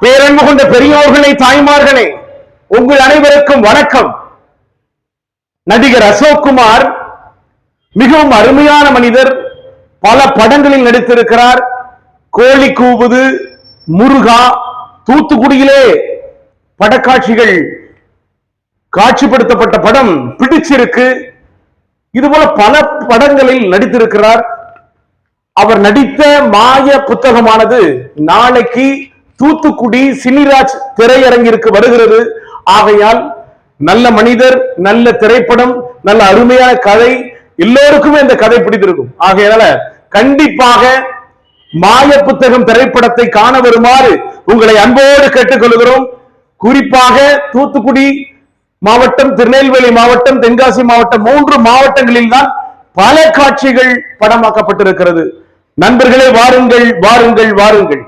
பேரன்பு கொண்ட பெரியோர்களே, தாய்மார்களே, உங்கள் அனைவருக்கும் வணக்கம். நடிகர் அசோக்குமார் மிகவும் அருமையான மனிதர். பல படங்களில் நடித்திருக்கிறார். கோழி கூவுது, முருகா, தூத்துக்குடியிலே படக்காட்சிகள் காட்சிப்படுத்தப்பட்ட படம் பிடிச்சிருக்கு. இதுபோல பல படங்களில் நடித்திருக்கிறார். அவர் நடித்த மாய புத்தகமானது நாளைக்கு தூத்துக்குடி சினிராஜ் திரையரங்கிற்கு வருகிறது. ஆகையால் நல்ல மனிதர், நல்ல திரைப்படம், நல்ல அருமையான கதை, எல்லோருக்குமே இந்த கதை பிடித்திருக்கும். ஆகையால கண்டிப்பாக மாய புத்தகம் திரைப்படத்தை காண வருமாறு உங்களை அன்போடு கேட்டுக்கொள்கிறோம். குறிப்பாக தூத்துக்குடி மாவட்டம், திருநெல்வேலி மாவட்டம், தென்காசி மாவட்டம், 3 மாவட்டங்களில் தான் பல காட்சிகள் படமாக்கப்பட்டிருக்கிறது. நண்பர்களே, வாருங்கள் வாருங்கள் வாருங்கள்.